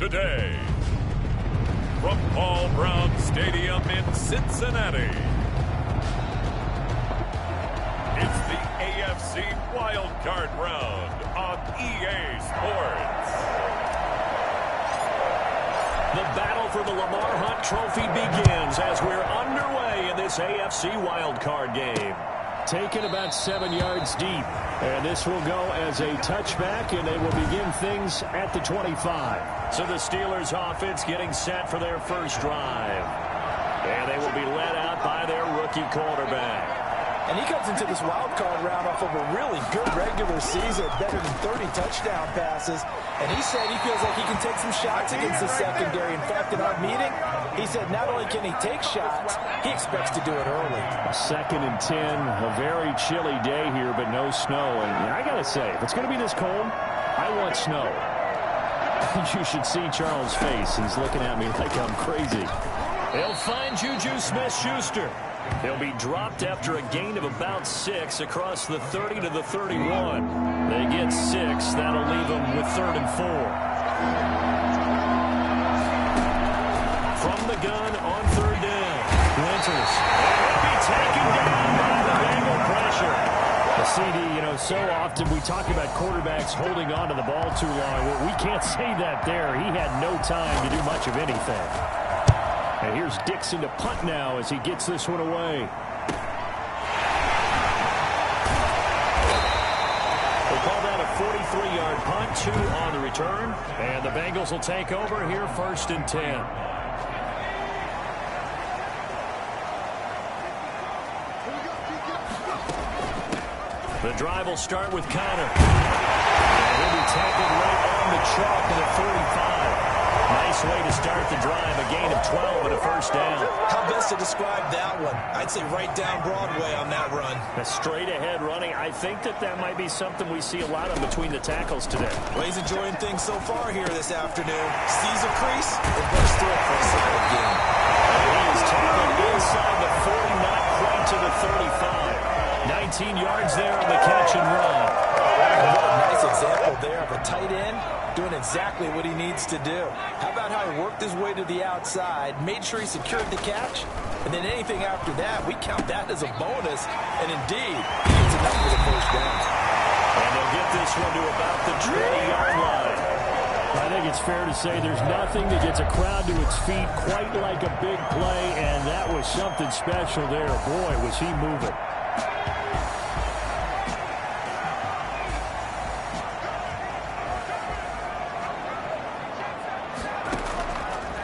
today, from Paul Brown Stadium in Cincinnati, it's the AFC Wild Card Round on EA Sports. The battle for the Lamar Hunt Trophy begins as we're underway in this AFC Wild Card game. Taken about 7 yards deep. And this will go as a touchback, and they will begin things at the 25. So the Steelers offense getting set for their first drive. And they will be led out by their rookie quarterback. And he comes into this wild card round off of a really good regular season, better than 30 touchdown passes. And he said he feels like he can take some shots against the secondary. In fact, in our meeting, he said not only can he take shots, he expects to do it early. A 2nd and 10, a very chilly day here, but no snow. And I got to say, if it's going to be this cold, I want snow. You should see Charles' face. He's looking at me like I'm crazy. They'll find Juju Smith-Schuster. He'll be dropped after a gain of about 6 across the 30 to the 31. They get 6. That'll leave them with 3rd and 4. From the gun on 3rd down. Winters. He'll be taken down by the Bengal pressure. The CD, so often we talk about quarterbacks holding on to the ball too long. Well, we can't say that there. He had no time to do much of anything. And here's Dixon to punt now as he gets this one away. We'll call that a 43-yard punt, 2 on the return. And the Bengals will take over here 1st and 10. The drive will start with Connor. And he'll be tackled right on the chalk at the 35. Nice way to start the drive, a gain of 12 and a 1st down. How best to describe that one? I'd say right down Broadway on that run. A straight-ahead running. I think that might be something we see a lot of between the tackles today. Well, he's enjoying things so far here this afternoon. Sees a crease and bursts through it for a solid game. And he is tackled inside the 40, not quite to the 35. 19 yards there on the catch and run. What a nice example there of a tight end doing exactly what he needs to do. How about how he worked his way to the outside, made sure he secured the catch, and then anything after that, we count that as a bonus, and indeed, he gets enough for the 1st down. And they'll get this one to about the 20-yard line. I think it's fair to say there's nothing that gets a crowd to its feet quite like a big play, and that was something special there. Boy, was he moving.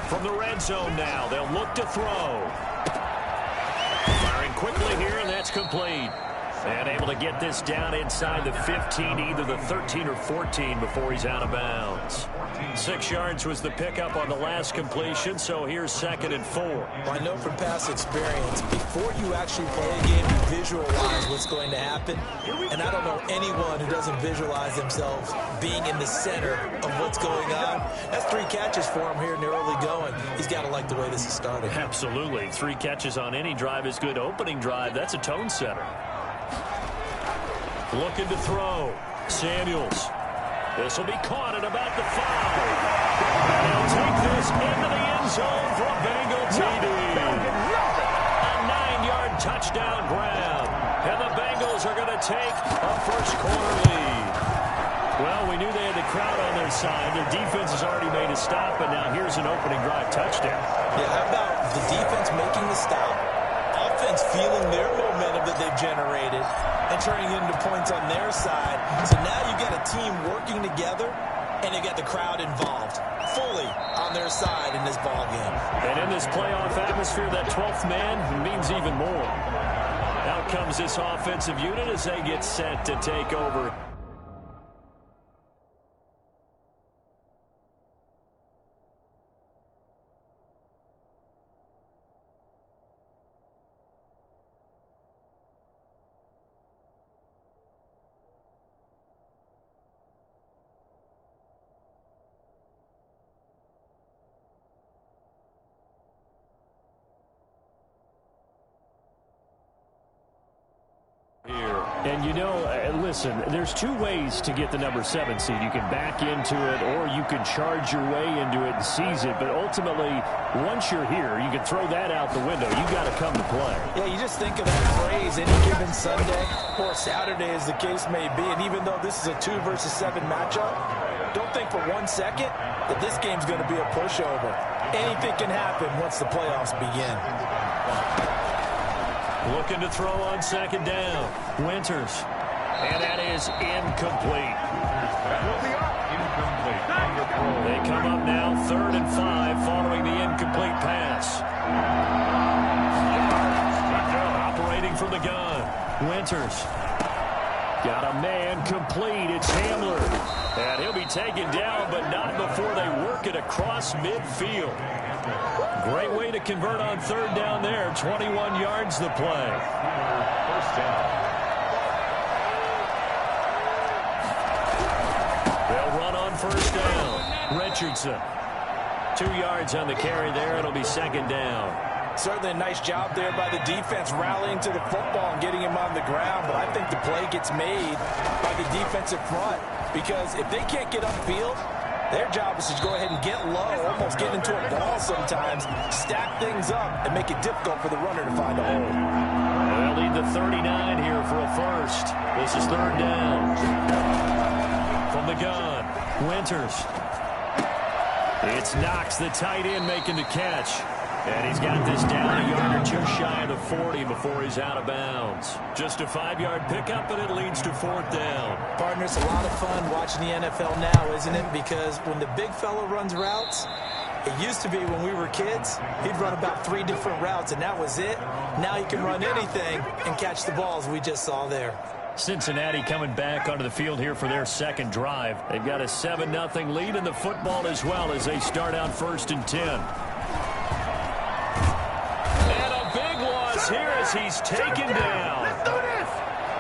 From the red zone now, they'll look to throw. Firing quickly here, and that's complete. And able to get this down inside the 15, either the 13 or 14 before he's out of bounds. 6 yards was the pickup on the last completion, so here's 2nd and 4. Well, I know from past experience, before you actually play a game, you visualize what's going to happen. And I don't know anyone who doesn't visualize themselves being in the center of what's going on. That's 3 catches for him here in the early going. He's got to like the way this is starting. Absolutely. 3 catches on any drive is good. Opening drive, that's a tone setter. Looking to throw. Samuels. This will be caught at about the 5. They'll take this into the end zone for a Bengal TD. A 9-yard touchdown grab. And the Bengals are going to take a first-quarter lead. Well, we knew they had the crowd on their side. Their defense has already made a stop, but now here's an opening drive touchdown. Yeah, how about the defense making the stop? Offense feeling their momentum that they've generated and turning it into points on their side. So now you've got a team working together, and you got the crowd involved fully on their side in this ball game. And in this playoff atmosphere, that 12th man means even more. Out comes this offensive unit as they get set to take over. Here And, you know, listen, there's two ways to get the number 7 seed. You can back into it or you can charge your way into it and seize it. But ultimately, once you're here, you can throw that out the window. You got to come to play. Yeah, you just think of that phrase, any given Sunday or Saturday as the case may be. And even though this is a 2 versus 7 matchup, don't think for 1 second that this game's going to be a pushover. Anything can happen once the playoffs begin. Looking to throw on 2nd down. Winters. And that is incomplete. That will be up. Incomplete. They come up now 3rd and 5 following the incomplete pass. Operating from the gun. Winters. Got a man complete. It's Hamler. And he'll be taken down, but not before they work it across midfield. Great way to convert on 3rd down there. 21 yards the play. First down. They'll run on 1st down. Richardson. 2 yards on the carry there. It'll be 2nd down. Certainly a nice job there by the defense rallying to the football and getting him on the ground, but I think the play gets made by the defensive front because if they can't get upfield, their job is to go ahead and get low, almost get into a ball sometimes, stack things up, and make it difficult for the runner to find a hole. They'll need the 39 here for a first. This is 3rd down. From the gun, Winters. It's Knox, the tight end, making the catch. And he's got this down a yard or 2 shy of the 40 before he's out of bounds. Just a 5-yard pickup, and it leads to 4th down. Partner, it's a lot of fun watching the NFL now, isn't it? Because when the big fella runs routes, it used to be when we were kids, he'd run about 3 different routes, and that was it. Now he can run anything and catch the balls we just saw there. Cincinnati coming back onto the field here for their 2nd drive. They've got a 7-0 lead in the football as well as they start out 1st and 10. Here as he's taken down.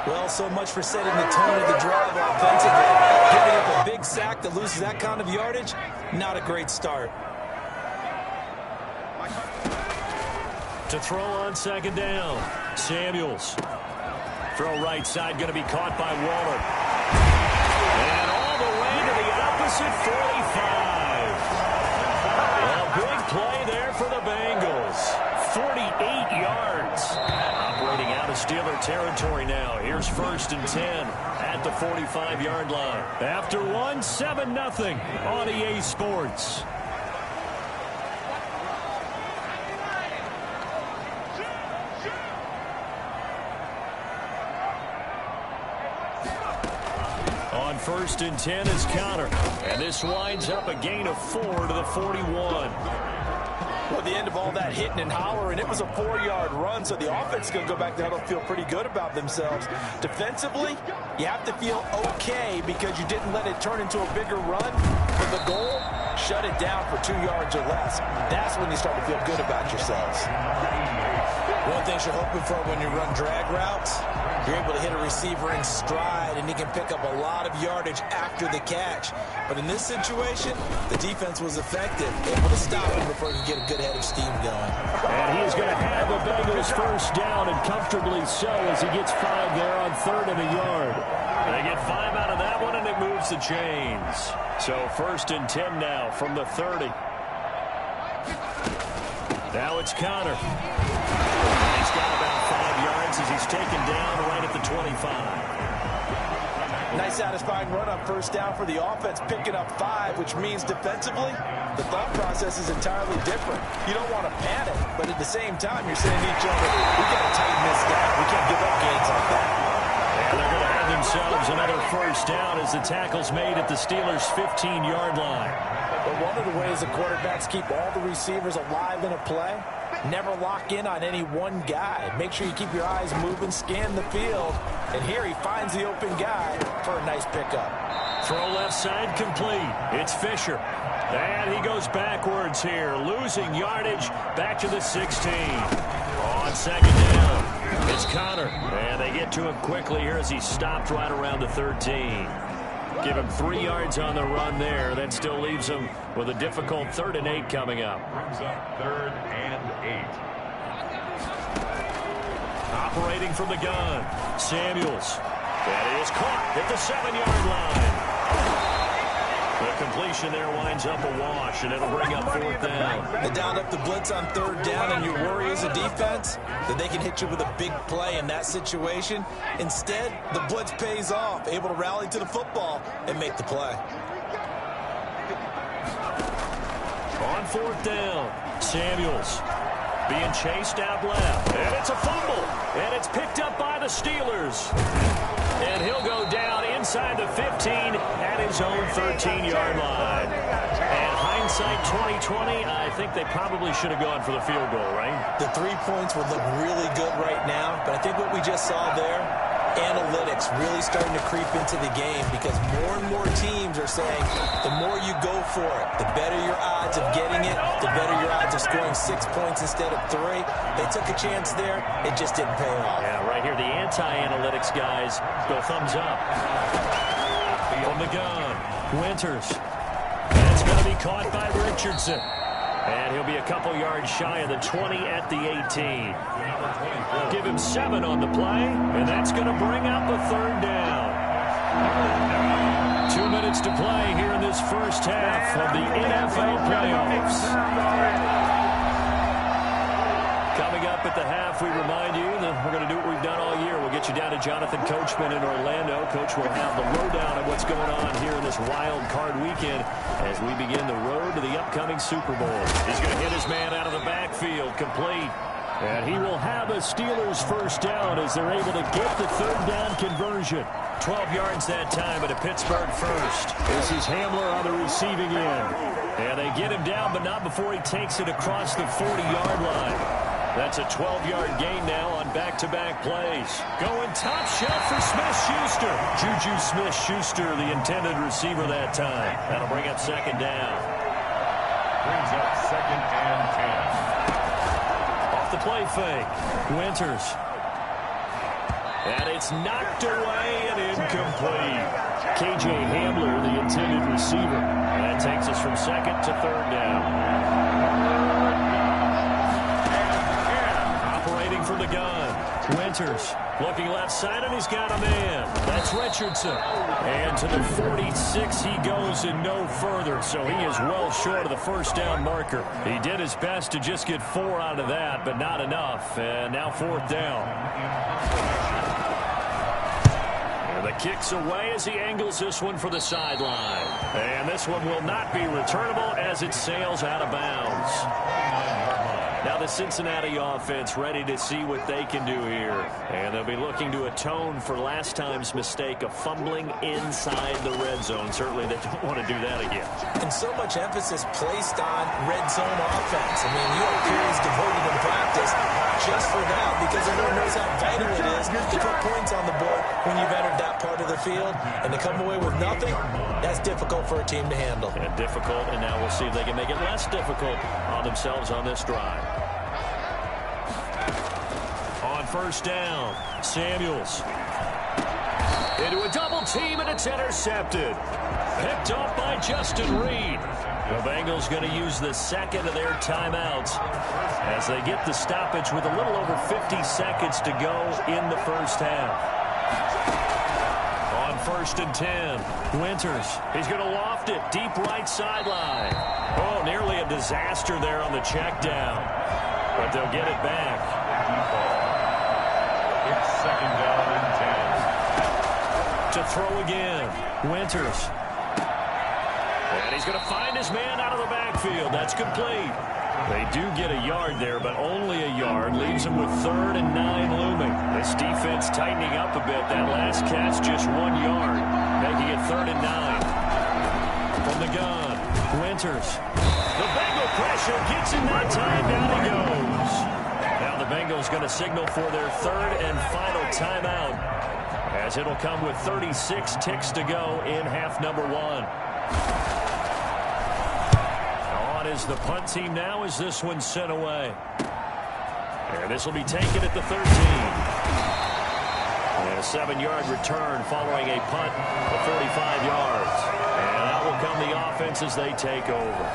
Well, so much for setting the tone of the drive offensively. Giving up a big sack that loses that kind of yardage, not a great start. To throw on 2nd down, Samuels. Throw right side, going to be caught by Waller. And all the way to the opposite 45. A big play there for the Bengals. 48 yards. Operating out of Steeler territory now. Here's 1st and 10 at the 45-yard line. After 7-0 on EA Sports. On 1st and 10 is Conner. And this winds up a gain of 4 to the 41. Well, the end of all that hitting and hollering, it was a 4-yard run, so the offense is going to go back to huddle and feel pretty good about themselves. Defensively, you have to feel okay because you didn't let it turn into a bigger run. But the goal, shut it down for 2 yards or less. That's when you start to feel good about yourselves. One thing you're hoping for when you run drag routes, you're able to hit a receiver in stride, and he can pick up a lot of yardage after the catch. But in this situation, the defense was effective, able to stop him before he could get a good head of steam going. And he is going to have the Bengals 1st down, and comfortably so as he gets 5 there on 3rd and a yard. They get 5 out of that one, and it moves the chains. So 1st and 10 now from the 30. Now it's Conner. He's got about 5 yards as he's taken down right at the 25. Nice satisfying run on 1st down for the offense, picking up 5, which means defensively, the thought process is entirely different. You don't want to panic, but at the same time, you're saying to each other, we got to tighten this down. We can't give up gains like that. And they're going to have themselves another 1st down as the tackle's made at the Steelers' 15-yard line. But one of the ways the quarterbacks keep all the receivers alive in a play, never lock in on any one guy. Make sure you keep your eyes moving, scan the field. And here he finds the open guy for a nice pickup. Throw left side complete. It's Fisher. And he goes backwards here, losing yardage back to the 16. On 2nd down, it's Conner. And they get to him quickly here as he stopped right around the 13. Give him 3 yards on the run there. That still leaves him with a difficult 3rd and 8 coming up. Brings up 3rd and 8. Operating from the gun, Samuels. That is caught at the 7-yard line. The completion there winds up a wash, and it'll bring up 4th down. They dialed up the blitz on 3rd down, and your worry as a defense that they can hit you with a big play in that situation. Instead, the blitz pays off, able to rally to the football and make the play. On 4th down, Samuels being chased out left, and it's a fumble, and it's picked up by the Steelers. And he'll go down inside the 15 at his own 13-yard line. And hindsight 2020, I think they probably should have gone for the field goal, right? The 3 points would look really good right now, but I think what we just saw there, analytics really starting to creep into the game because more and more teams are saying the more you go for it, the better your odds of getting it, the better your odds of scoring 6 points instead of 3. They took a chance there. It just didn't pay off. Yeah, right here, the anti-analytics guys go thumbs up. From the gun, Winters. That's going to be caught by Richardson. And he'll be a couple yards shy of the 20 at the 18. Give him 7 on the play, and that's going to bring up a 3rd down. 2 minutes to play here in this first half of the NFL playoffs. Coming up at the half, we remind you that we're going to do what we've done all year. We'll get you down to Jonathan Coachman in Orlando. Coach will have the lowdown of what's going on here in this wild card weekend as we begin the road to the upcoming Super Bowl. He's going to hit his man out of the backfield, complete. And he will have a Steelers first down as they're able to get the 3rd down conversion. 12 yards that time at a Pittsburgh first. This is Hamler on the receiving end. And they get him down, but not before he takes it across the 40-yard line. That's a 12-yard gain now on back-to-back plays. Going top shelf for Smith-Schuster. Juju Smith-Schuster, the intended receiver that time. That'll bring up 2nd down. Brings up 2nd and 10. Off the play fake. Winters. And it's knocked away and incomplete. K.J. Hamler, the intended receiver. And that takes us from 2nd to 3rd down. Operating from the gun. Winters looking left side, and he's got a man. That's Richardson. And to the 46 he goes and no further, so he is well short of the first down marker. He did his best to just get 4 out of that, but not enough. And now 4th down. And the kick's away as he angles this one for the sideline. And this one will not be returnable as it sails out of bounds. Now the Cincinnati offense ready to see what they can do here. And they'll be looking to atone for last time's mistake of fumbling inside the red zone. Certainly they don't want to do that again. And so much emphasis placed on red zone offense. I mean, you have periods devoted in practice just for that because everyone knows how vital it is to put points on the board when you've entered that part of the field. And to come away with nothing, that's difficult for a team to handle. And difficult, and now we'll see if they can make it less difficult on themselves on this drive. On 1st down, Samuels. Into a double team, and it's intercepted. Picked off by Justin Reed. The Bengals going to use the 2nd of their timeouts as they get the stoppage with a little over 50 seconds to go in the first half. On 1st and 10, Winters. He's going to loft it deep right sideline. Oh, nearly a disaster there on the check down. But they'll get it back. It's 2nd down and 10. To throw again, Winters. And he's going to find his man out of the backfield. That's complete. They do get a yard there, but only a yard. Leaves him with 3rd and 9 looming. This defense tightening up a bit. That last catch, just 1 yard, making it 3rd and 9. From the gun, Winters. The Bengal pressure gets him that time. Down he goes. Now the Bengals going to signal for their 3rd and final timeout, as it'll come with 36 ticks to go in half number 1. On is the punt team now as this one's sent away. And this will be taken at the 13. And a 7-yard return following a punt of 45 yards. And out will come the offense as they take over.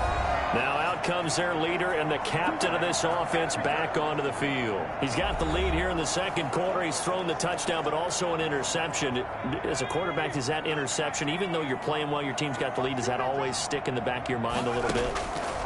Now out comes their leader and the captain of this offense back onto the field. He's got the lead here in the second quarter. He's thrown the touchdown, but also an interception. As a quarterback, does that interception, even though you're playing well, your team's got the lead, does that always stick in the back of your mind a little bit?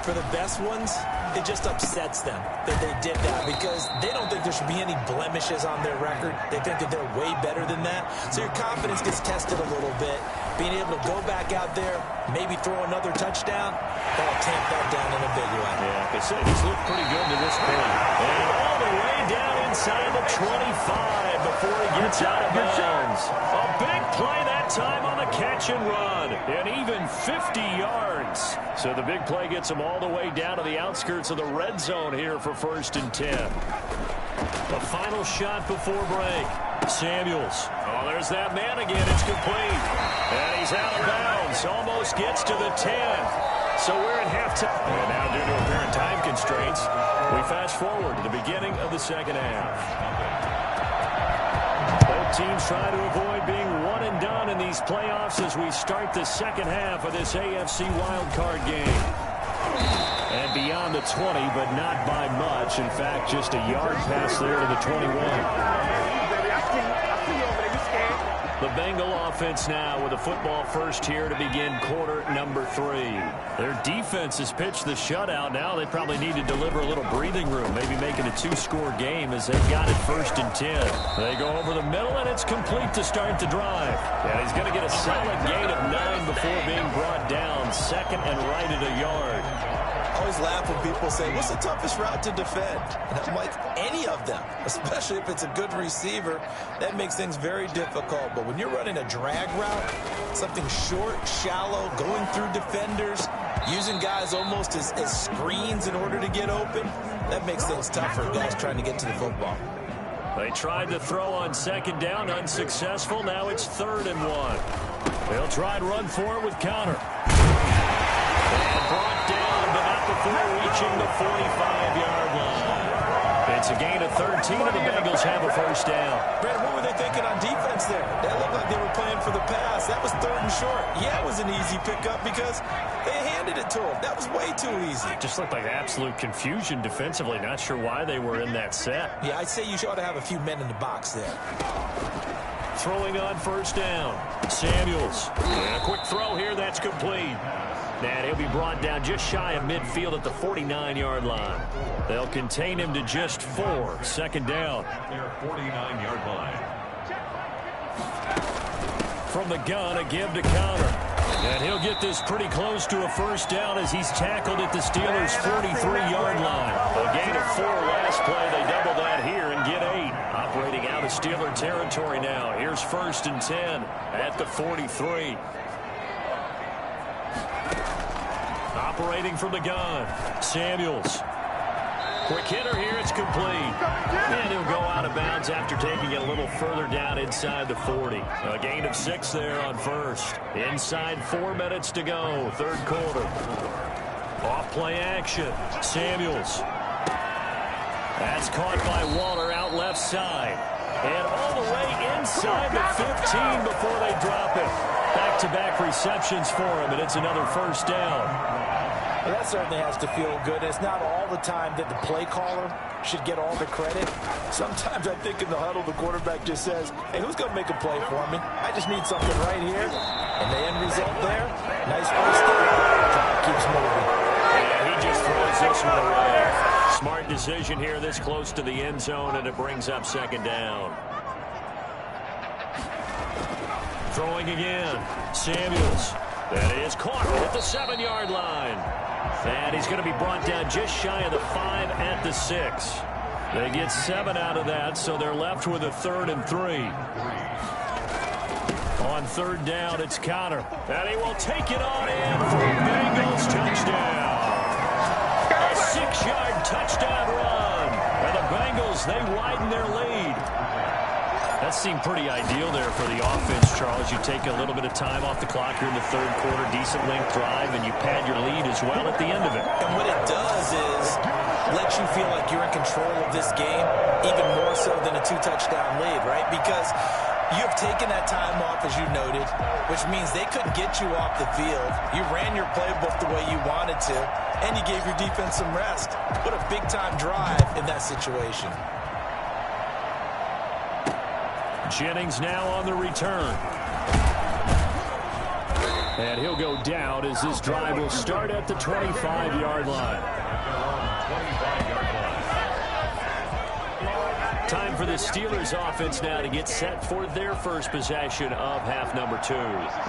For the best ones, it just upsets them that they did that because they don't think there should be any blemishes on their record. They think that they're way better than that. So your confidence gets tested a little bit. Being able to go back out there, maybe throw another touchdown, that'll tamp that down in a big way. Yeah, like I said, he's looked pretty good to this point. And all the way down inside the 25 before he gets out of bounds. A big play that time on the catch and run. And even 50 yards. So the big play gets him all the way down to the outskirts of the red zone here for 1st and 10. The final shot before break. Samuels. Oh, there's that man again. It's complete. And he's out of bounds. Almost gets to the 10. So we're at halftime. And now due to apparent time constraints, we fast forward to the beginning of the second half. Both teams try to avoid being one and done in these playoffs as we start the second half of this AFC wildcard game. And beyond the 20, but not by much. In fact, just a yard pass there to the 21. The Bengal offense now with a football first here to begin quarter number 3. Their defense has pitched the shutout. Now they probably need to deliver a little breathing room, maybe make it a 2-score game as they've got it 1st and 10. They go over the middle, and it's complete to start the drive. And he's going to get a solid gain of 9 before being brought down. Second and right at a yard. I always laugh when people say, what's the toughest route to defend? And I'm like, any of them, especially if it's a good receiver. That makes things very difficult. But when you're running a drag route, something short, shallow, going through defenders, using guys almost as screens in order to get open, that makes things tougher, guys trying to get to the football. They tried to throw on second down, unsuccessful. Now it's 3rd and 1. They'll try and run for it with Conner. And brought down, but not before reaching the 45-yard line. It's a gain of 13, and the Bengals have a first down. Brandon, what were they thinking on defense there? That looked like they were playing for the pass. That was 3rd and short. Yeah, it was an easy pickup because they handed it to him. That was way too easy. Just looked like absolute confusion defensively. Not sure why they were in that set. Yeah, I'd say you ought to have a few men in the box there. Throwing on first down. Samuels. And a quick throw here. That's complete. And he'll be brought down just shy of midfield at the 49-yard line. They'll contain him to just 4. Second down. Their 49-yard line. From the gun, a give to Conner. And he'll get this pretty close to a first down as he's tackled at the Steelers' 43-yard line. A gain of 4 last play. They double that here and get 8. Operating out of Steeler territory now. Here's 1st and 10 at the 43. Operating from the gun, Samuels. Quick hitter here, it's complete. And he'll go out of bounds after taking it a little further down inside the 40. A gain of 6 there on 1st. Inside 4 minutes to go, 3rd quarter. Off play action, Samuels. That's caught by Waller out left side. And all the way inside the 15 before they drop it. Back-to-back receptions for him, and it's another first down. Well, that certainly has to feel good. It's not all the time that the play caller should get all the credit. Sometimes I think in the huddle, the quarterback just says, hey, who's going to make a play for me? I just need something right here. And the end result there, nice first down. Drive keeps moving. Yeah, he just throws this one away. Smart decision here this close to the end zone, and it brings up second down. Throwing again, Samuels. That is caught at the 7-yard line. And he's going to be brought down just shy of the 5 at the 6. They get 7 out of that, so they're left with a 3rd and 3. On 3rd down, it's Conner. And he will take it on in for a Bengals touchdown. A 6-yard touchdown run. And the Bengals, they widen their lead. That seemed pretty ideal there for the offense, Charles. You take a little bit of time off the clock here in the 3rd quarter, decent length drive, and you pad your lead as well at the end of it. And what it does is let you feel like you're in control of this game, even more so than a 2-touchdown lead, right? Because You have taken that time off, as you noted, which means they couldn't get you off the field. You ran your playbook the way you wanted to, and you gave your defense some rest. What a big-time drive in that situation. Jennings now on the return. And he'll go down as this drive will start at the 25-yard line. Time for the Steelers offense now to get set for their first possession of half number 2.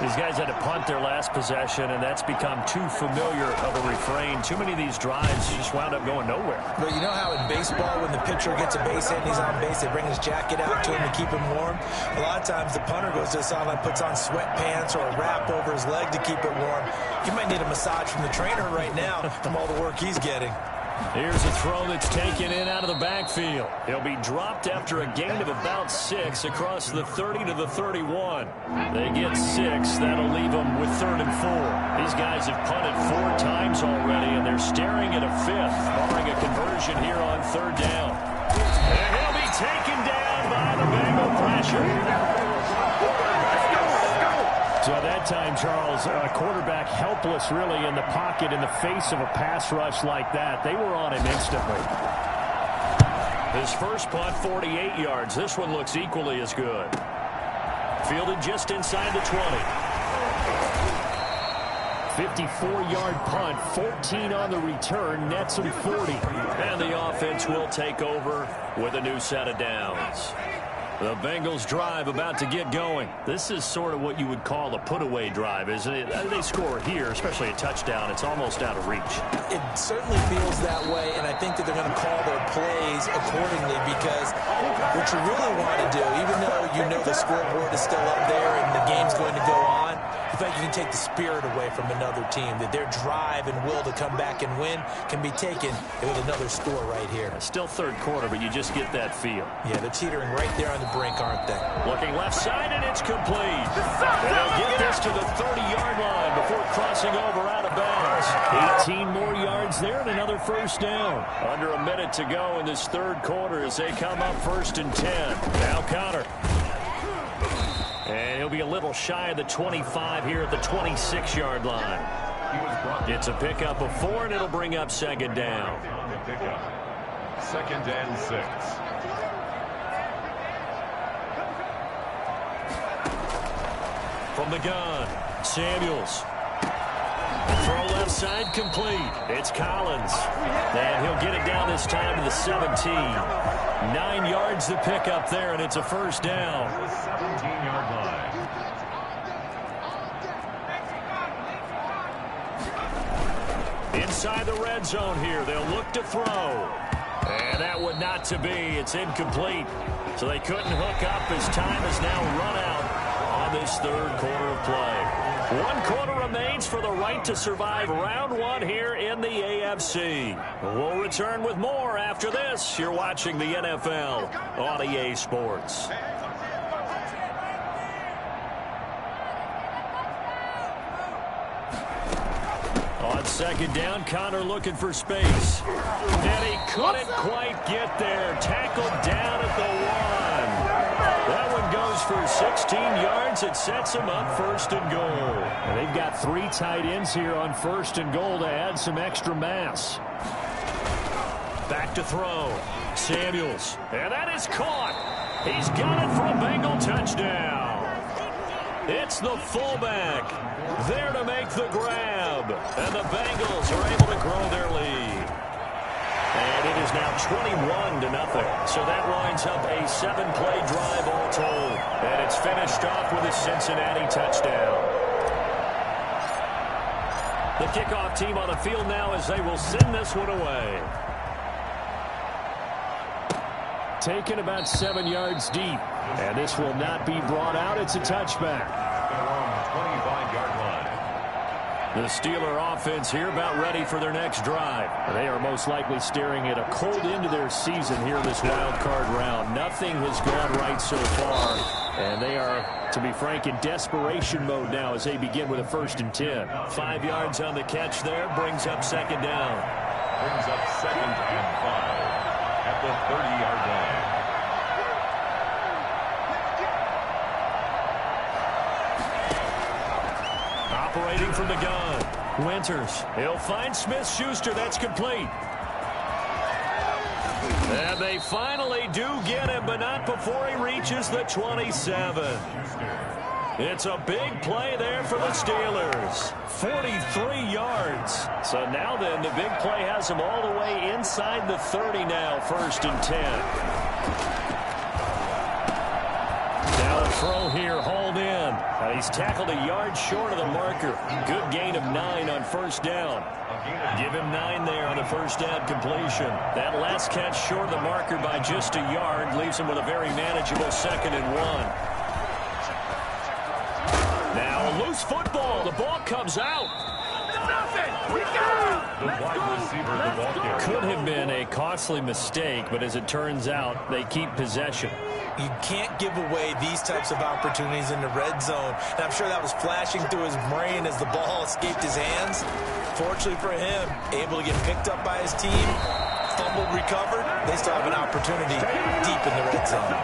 These guys had to punt their last possession, and that's become too familiar of a refrain. Too many of these drives just wound up going nowhere. Well, you know how in baseball, when the pitcher gets a base hit and he's on base, they bring his jacket out to him to keep him warm? A lot of times the punter goes to the sideline, puts on sweatpants or a wrap over his leg to keep it warm. You might need a massage from the trainer right now from all the work he's getting. Here's a throw that's taken in out of the backfield. He'll be dropped after a gain of about 6 across the 30 to the 31. They get 6. That'll leave them with 3rd and 4. These guys have punted 4 times already, and they're staring at a 5th, barring a conversion here on 3rd down. And he'll be taken down by the Bengal pressure. So that time, Charles, quarterback helpless really in the pocket in the face of a pass rush like that. They were on him instantly. His first punt, 48 yards. This one looks equally as good. Fielded just inside the 20. 54-yard punt, 14 on the return, nets him 40. And the offense will take over with a new set of downs. The Bengals drive about to get going. This is sort of what you would call a put-away drive, isn't it? They score here, especially a touchdown. It's almost out of reach. It certainly feels that way, and I think that they're going to call their plays accordingly because what you really want to do, even though you know the scoreboard is still up there and the game's going to go on, you think you can take the spirit away from another team, that their drive and will to come back and win can be taken with another score right here. Still 3rd quarter, but you just get that feel. Yeah, they're teetering right there on the brink, aren't they? Looking left side, and it's complete. And they'll get this to the 30-yard line before crossing over out of bounds. 18 more yards there and another 1st down. Under a minute to go in this 3rd quarter as they come up 1st and 10. Now Conner. And he'll be a little shy of the 25 here at the 26-yard line. It's a pickup of 4, and it'll bring up 2nd down. 2nd and 6. From the gun, Samuels. Throw left side complete. It's Collins. And he'll get it down this time to the 17. 9 yards to pick up there, and it's a 1st down. 17-yard line. Inside the red zone here. They'll look to throw. And that would not to be. It's incomplete. So they couldn't hook up as time has now run out on this 3rd quarter of play. 1 quarter remains for the right to survive round 1 here in the AFC. We'll return with more after this. You're watching the NFL on EA Sports. On 2nd down, Conner looking for space. And he couldn't quite get there. Tackled down at the 1. That one goes for 16 yards. It sets him up 1st and goal. And they've got 3 tight ends here on 1st and goal to add some extra mass. Back to throw. Samuels. And that is caught. He's got it for a Bengal touchdown. It's the fullback there to make the grab. And the Bengals are able to grow their lead. And it is now 21-0. So that winds up a 7-play drive all told. And it's finished off with a Cincinnati touchdown. The kickoff team on the field now as they will send this one away. Taken about 7 yards deep. And this will not be brought out. It's a touchback. 25-yard line. The Steeler offense here about ready for their next drive. They are most likely staring at a cold end to their season here in this wild card round. Nothing has gone right so far. And they are, to be frank, in desperation mode now as they begin with a 1st and 10. 5 yards on the catch there. Brings up 2nd down. Brings up 2nd and 5 at the 30-yard line. Operating from the gun. Winters. He'll find Smith-Schuster. That's complete. And they finally do get him, but not before he reaches the 27. It's a big play there for the Steelers. 43 yards. So now then, the big play has him all the way inside the 30 now, 1st and 10. Now a throw here, hauled in. And he's tackled a yard short of the marker. Good gain of 9 on 1st down. Give him 9 there on the 1st down completion. That last catch short of the marker by just a yard leaves him with a very manageable 2nd and 1. Now a loose football. The ball comes out. The wide receiver, the ball carrier. Could have been a costly mistake, but as it turns out, they keep possession. You can't give away these types of opportunities in the red zone. And I'm sure that was flashing through his brain as the ball escaped his hands. Fortunately for him, able to get picked up by his team, fumbled, recovered. They still have an opportunity deep in the red zone.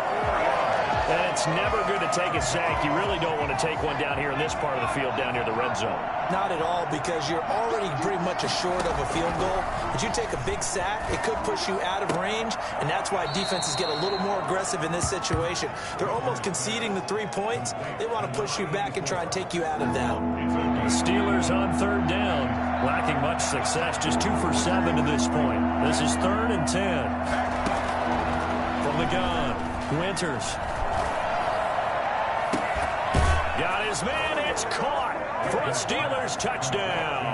And it's never good to take a sack. You really don't want to take one down here in this part of the field, down near the red zone. Not at all, because you're already pretty much short of a field goal. But you take a big sack, it could push you out of range, and that's why defenses get a little more aggressive in this situation. They're almost conceding the 3 points. They want to push you back and try and take you out of that. The Steelers on 3rd down, lacking much success, just 2 for 7 to this point. This is 3rd and 10. From the gun, Winters. Got his man, it's caught for a Steelers touchdown.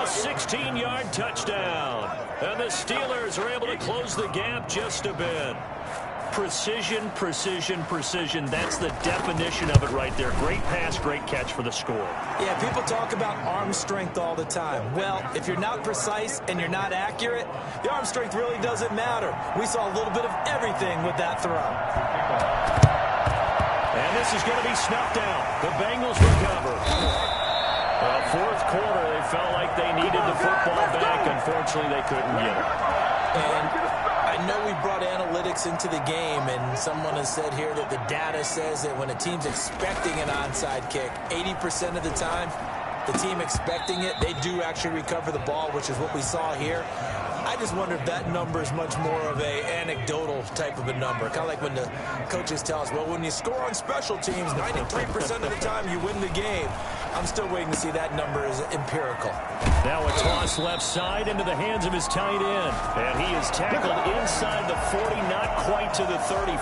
A 16-yard touchdown. And the Steelers are able to close the gap just a bit. Precision, precision, precision. That's the definition of it right there. Great pass, great catch for the score. Yeah, people talk about arm strength all the time. Well, if you're not precise and you're not accurate, the arm strength really doesn't matter. We saw a little bit of everything with that throw. And this is going to be snuffed out. The Bengals recover. Well, 4th quarter, they felt like they needed the football back. Unfortunately, they couldn't get it. And I know we brought analytics into the game, and someone has said here that the data says that when a team's expecting an onside kick, 80% of the time, the team expecting it, they do actually recover the ball, which is what we saw here. I just wonder if that number is much more of a anecdotal type of a number. Kind of like when the coaches tell us, well, when you score on special teams, 93% of the time you win the game. I'm still waiting to see that number is empirical. Now a toss left side into the hands of his tight end. And he is tackled inside the 40, not quite to the 35.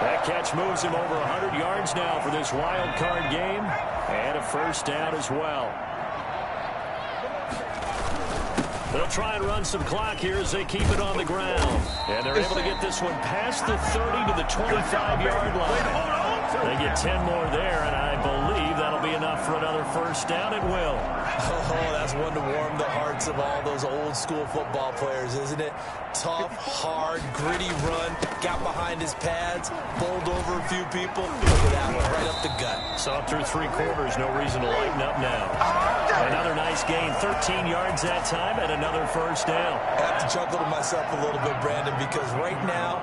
That catch moves him over 100 yards now for this wild card game. And a 1st down as well. They'll try and run some clock here as they keep it on the ground. And they're able to get this one past the 30 to the 25-yard line. They get 10 more there, and I believe that'll be enough for another 1st down. It will. Oh, that's one to warm the hearts of all those old-school football players, isn't it? Tough, hard, gritty run. Got behind his pads, bowled over a few people. Look at that one, right up the gut. Saw through 3 quarters, no reason to lighten up now. Another nice gain, 13 yards that time, and another 1st down. I have to chuckle to myself a little bit, Brandon, because right now,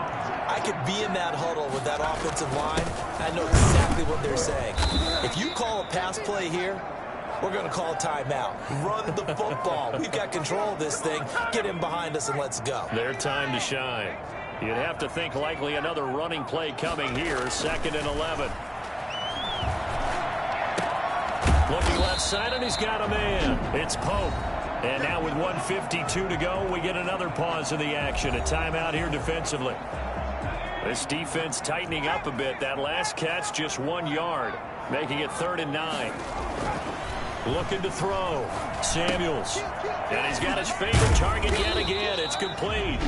I could be in that huddle with that offensive line. I know exactly what they're saying. If you call a pass play here, we're going to call a timeout. Run the football. We've got control of this thing. Get him behind us and let's go. Their time to shine. You'd have to think likely another running play coming here. 2nd and 11. Looking left side, and he's got a man. It's Pope. And now with 1:52 to go, we get another pause in the action. A timeout here defensively. This defense tightening up a bit. That last catch, just 1 yard, making it 3rd and 9. Looking to throw. Samuels. And he's got his favorite target yet again. It's complete.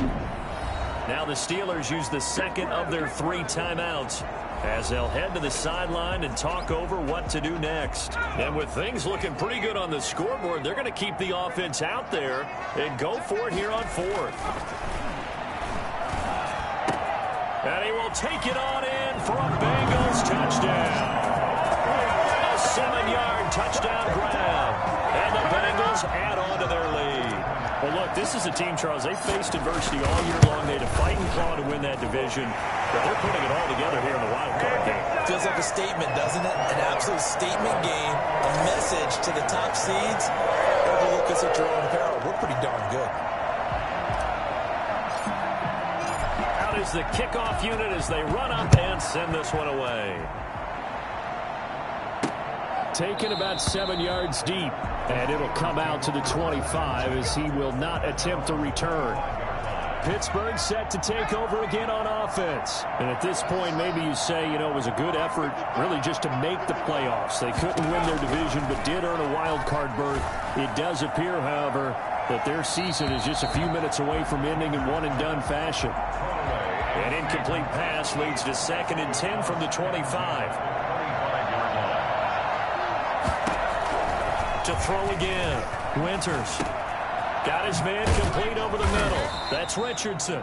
Now the Steelers use the 2nd of their 3 timeouts as they'll head to the sideline and talk over what to do next. And with things looking pretty good on the scoreboard, they're going to keep the offense out there and go for it here on 4th. And he will take it on in for a Bengals touchdown. A 7-yard touchdown grab. And the Bengals add on to their lead. Well, look, this is a team, Charles, they faced adversity all year long. They had to fight and claw to win that division. But they're putting it all together here in the wild card game. Feels like a statement, doesn't it? An absolute statement game. A advantage to the top seeds, overlook us at your own peril. We're pretty darn good. Out is the kickoff unit as they run up and send this one away. Taken about 7 yards deep, and it'll come out to the 25 as he will not attempt to return. Pittsburgh set to take over again on offense. And at this point, maybe you say, it was a good effort really just to make the playoffs. They couldn't win their division but did earn a wild card berth. It does appear, however, that their season is just a few minutes away from ending in one-and-done fashion. An incomplete pass leads to 2nd and 10 from the 25. To throw again. Winters. Got his man complete over the middle. That's Richardson.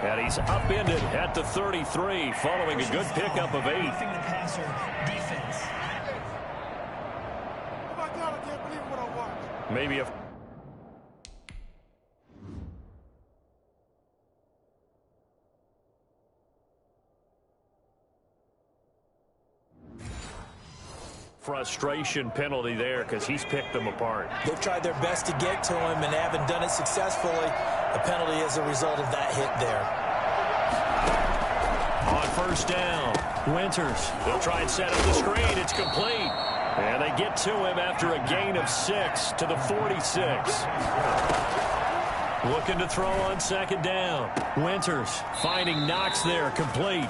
And he's upended at the 33 following a good pickup of 8. Maybe a... frustration penalty there because he's picked them apart. They've tried their best to get to him and haven't done it successfully. A penalty as a result of that hit there. On 1st down, Winters. They'll try and set up the screen. It's complete. And they get to him after a gain of 6 to the 46. Looking to throw on 2nd down. Winters finding Knox there, complete.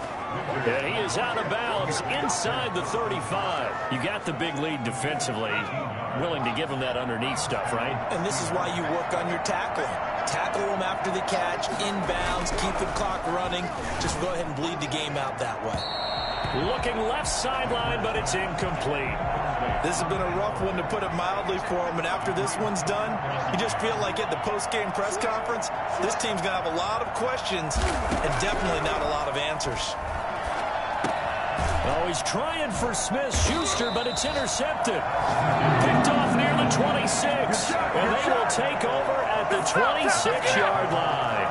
And he is out of bounds inside the 35. You got the big lead defensively. Willing to give him that underneath stuff, right? And this is why you work on your tackling. Tackle him after the catch, inbounds, keep the clock running. Just go ahead and bleed the game out that way. Looking left sideline, but it's incomplete. This has been a rough one, to put it mildly, for him. And after this one's done, you just feel like at the post-game press conference, this team's going to have a lot of questions and definitely not a lot of answers. Oh, he's trying for Smith-Schuster, but it's intercepted. Picked off near the 26. And they will take over at the 26-yard line.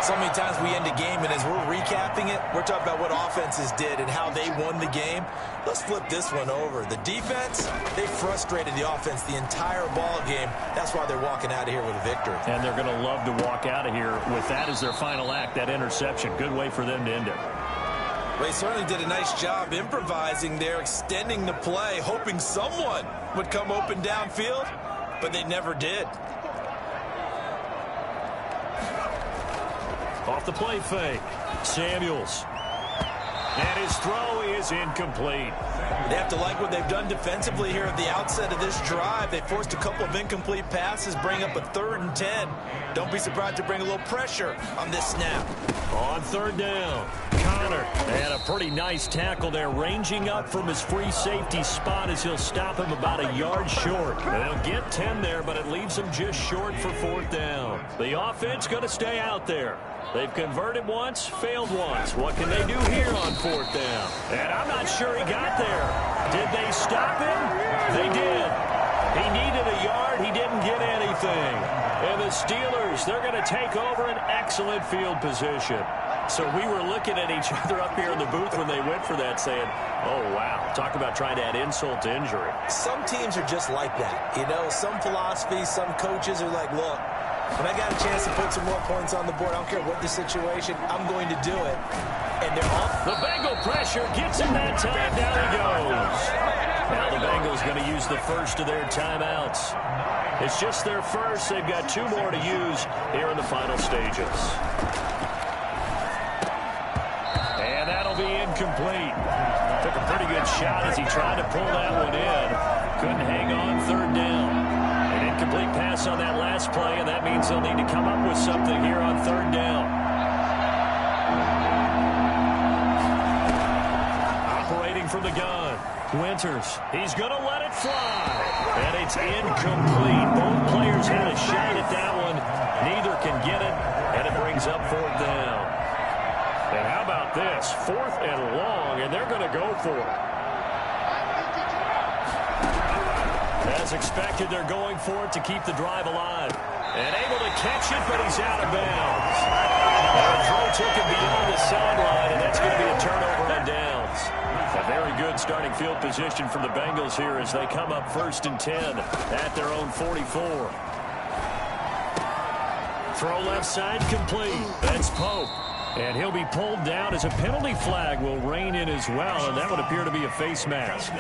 So many times we end a game, and as we're recapping it, we're talking about what offenses did and how they won the game. Let's flip this one over. The defense, they frustrated the offense the entire ball game. That's why they're walking out of here with a victory. And they're going to love to walk out of here with that as their final act, that interception. Good way for them to end it. They certainly did a nice job improvising there, extending the play, hoping someone would come open downfield, but they never did. Off the play fake, Samuels. And his throw is incomplete. They have to like what they've done defensively here at the outset of this drive. They forced a couple of incomplete passes, bring up a 3rd and 10. Don't be surprised to bring a little pressure on this snap. On 3rd down, Connor. And a pretty nice tackle there, ranging up from his free safety spot as he'll stop him about a yard short. And they'll get 10 there, but it leaves them just short for 4th down. The offense going to stay out there. They've converted once, failed once. What can they do here on 4th down? And I'm not sure he got there. Did they stop him? They did. He needed a yard. He didn't get anything. And the Steelers, they're going to take over an excellent field position. So we were looking at each other up here in the booth when they went for that, saying, oh, wow, talk about trying to add insult to injury. Some teams are just like that. Some philosophies, some coaches are like, look, when I got a chance to put some more points on the board, I don't care what the situation, I'm going to do it. And they're off. The Bengal pressure gets him that time. Down he goes. Now the Bengals going to use the first of their timeouts. It's just their first. They've got 2 more to use here in the final stages. And that'll be incomplete. Took a pretty good shot as he tried to pull that one in. Couldn't hang on. 3rd down. Incomplete pass on that last play, and that means they'll need to come up with something here on 3rd down. Operating from the gun, Winters. He's going to let it fly, and it's incomplete. Both players had a shot at that one. Neither can get it, and it brings up 4th down. And how about this? 4th and long, and they're going to go for it. As expected, they're going for it to keep the drive alive. And able to catch it, but he's out of bounds. And the throw took him beyond the sideline, and that's going to be a turnover on downs. And Very good starting field position for the Bengals here as they come up 1st and 10 at their own 44. Throw left side complete. That's Pope. And he'll be pulled down as a penalty flag will rein in as well, and that would appear to be a face mask.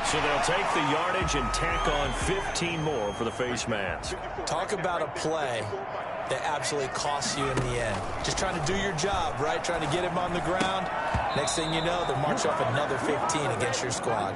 So they'll take the yardage and tack on 15 more for the face mask. Talk about a play that absolutely costs you in the end. Just trying to do your job, right? Trying to get him on the ground. Next thing you know, they'll march up another 15 against your squad.